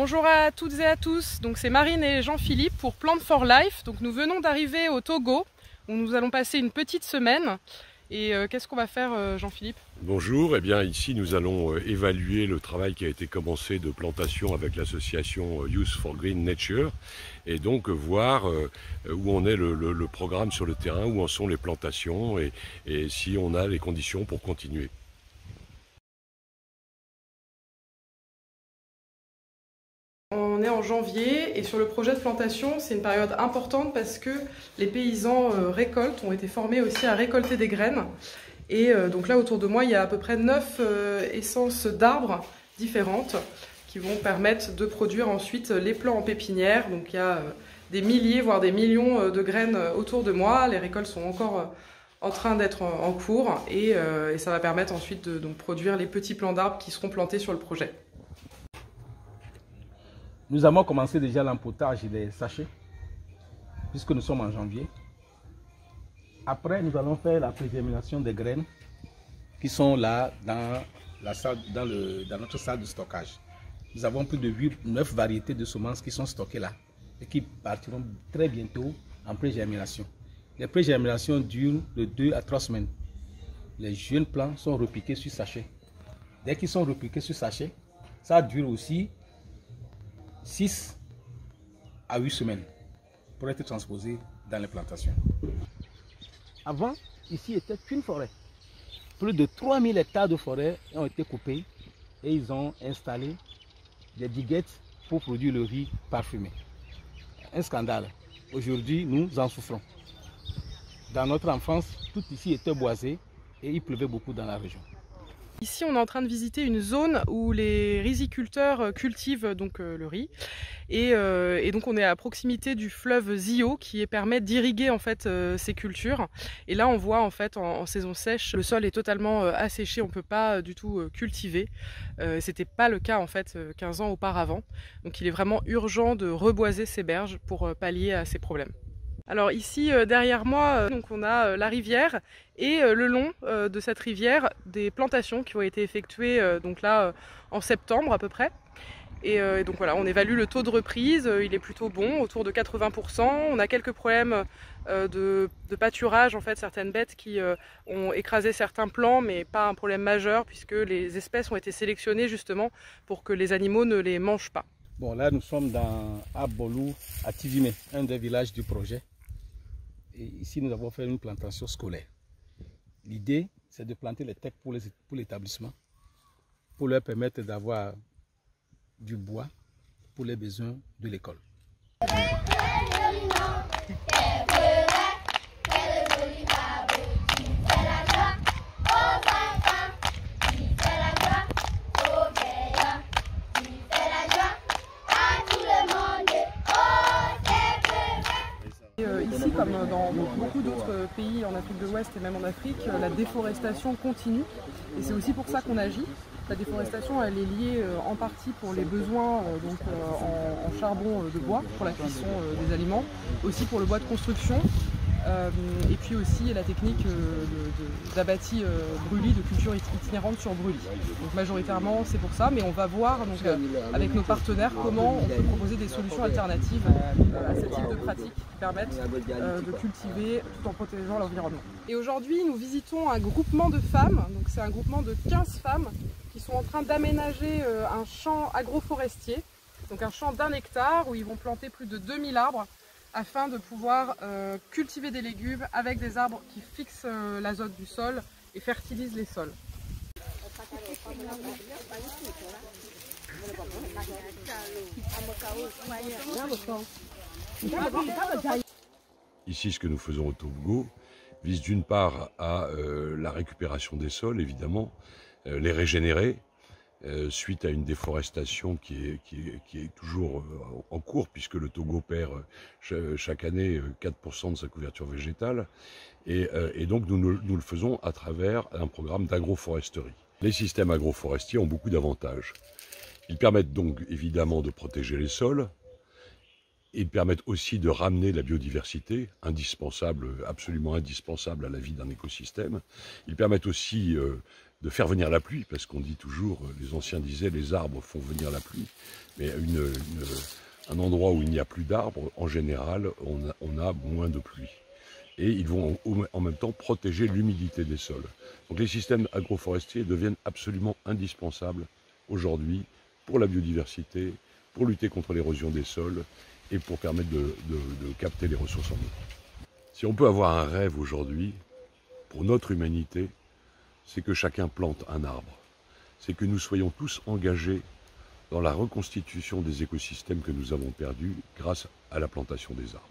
Bonjour à toutes et à tous, donc c'est Marine et Jean-Philippe pour Plant for Life. Donc nous venons d'arriver au Togo où nous allons passer une petite semaine. Et qu'est-ce qu'on va faire Jean-Philippe? Bonjour, eh bien ici nous allons évaluer le travail qui a été commencé de plantation avec l'association Youth for Green Nature et donc voir où en est le programme sur le terrain, où en sont les plantations et si on a les conditions pour continuer. On est en janvier et sur le projet de plantation, c'est une période importante parce que les paysans ont été formés aussi à récolter des graines. Et donc là, autour de moi, il y a à peu près 9 essences d'arbres différentes qui vont permettre de produire ensuite les plants en pépinière. Donc il y a des milliers, voire des millions de graines autour de moi. Les récoltes sont encore en train d'être en cours et ça va permettre ensuite de produire les petits plants d'arbres qui seront plantés sur le projet. Nous avons commencé déjà l'empotage des sachets, puisque nous sommes en janvier. Après, nous allons faire la pré-germination des graines qui sont là dans notre salle de stockage. Nous avons plus de 9 variétés de semences qui sont stockées là et qui partiront très bientôt en pré-germination. Les pré-germinations durent de 2 à 3 semaines. Les jeunes plants sont repiqués sur sachet. Dès qu'ils sont repiqués sur sachet, ça dure aussi 6 à 8 semaines pour être transposé dans les plantations. Avant, ici était une forêt. Plus de 3000 hectares de forêt ont été coupés et ils ont installé des diguettes pour produire le riz parfumé. Un scandale. Aujourd'hui, nous en souffrons. Dans notre enfance, tout ici était boisé et il pleuvait beaucoup dans la région. Ici, on est en train de visiter une zone où les riziculteurs cultivent donc le riz et donc on est à proximité du fleuve Zio qui permet d'irriguer en fait ces cultures. Et là, on voit en fait en saison sèche, le sol est totalement asséché, on peut pas du tout cultiver. C'était pas le cas en fait 15 ans auparavant. Donc, il est vraiment urgent de reboiser ces berges pour pallier à ces problèmes. Alors ici derrière moi, donc on a la rivière et le long de cette rivière des plantations qui ont été effectuées donc là en septembre à peu près. Et donc voilà, on évalue le taux de reprise, il est plutôt bon, autour de 80%. On a quelques problèmes de pâturage, en fait, certaines bêtes qui ont écrasé certains plants, mais pas un problème majeur puisque les espèces ont été sélectionnées justement pour que les animaux ne les mangent pas. Bon, là nous sommes à Bolou, à Tivimé, un des villages du projet. Et ici, nous avons fait une plantation scolaire. L'idée, c'est de planter les tecs pour l'établissement, pour leur permettre d'avoir du bois pour les besoins de l'école. Ici, comme dans beaucoup d'autres pays en Afrique de l'Ouest et même en Afrique, la déforestation continue et c'est aussi pour ça qu'on agit. La déforestation, elle est liée en partie pour les besoins en charbon de bois, pour la cuisson des aliments, aussi pour le bois de construction et puis aussi la technique d'abattis brûlis, de culture itinérante sur brûlis. Donc majoritairement c'est pour ça, mais on va voir donc, avec nos partenaires comment on peut proposer des solutions alternatives à ce type de pratiques qui permettent de cultiver tout en protégeant l'environnement. Et aujourd'hui nous visitons un groupement de femmes, donc c'est un groupement de 15 femmes qui sont en train d'aménager un champ agroforestier, donc un champ d'1 hectare où ils vont planter plus de 2000 arbres afin de pouvoir cultiver des légumes avec des arbres qui fixent l'azote du sol et fertilisent les sols. Ici, ce que nous faisons au Togo vise d'une part à la récupération des sols, évidemment, les régénérer, suite à une déforestation qui est toujours en cours, puisque le Togo perd chaque année 4% de sa couverture végétale. Et donc nous le faisons à travers un programme d'agroforesterie. Les systèmes agroforestiers ont beaucoup d'avantages. Ils permettent donc évidemment de protéger les sols. Ils permettent aussi de ramener la biodiversité, indispensable, absolument indispensable à la vie d'un écosystème. Ils permettent aussi de faire venir la pluie, parce qu'on dit toujours, les anciens disaient, les arbres font venir la pluie, mais un endroit où il n'y a plus d'arbres, en général, on a moins de pluie. Et ils vont en même temps protéger l'humidité des sols. Donc les systèmes agroforestiers deviennent absolument indispensables aujourd'hui pour la biodiversité, pour lutter contre l'érosion des sols et pour permettre de capter les ressources en eau. Si on peut avoir un rêve aujourd'hui, pour notre humanité, c'est que chacun plante un arbre. C'est que nous soyons tous engagés dans la reconstitution des écosystèmes que nous avons perdus grâce à la plantation des arbres.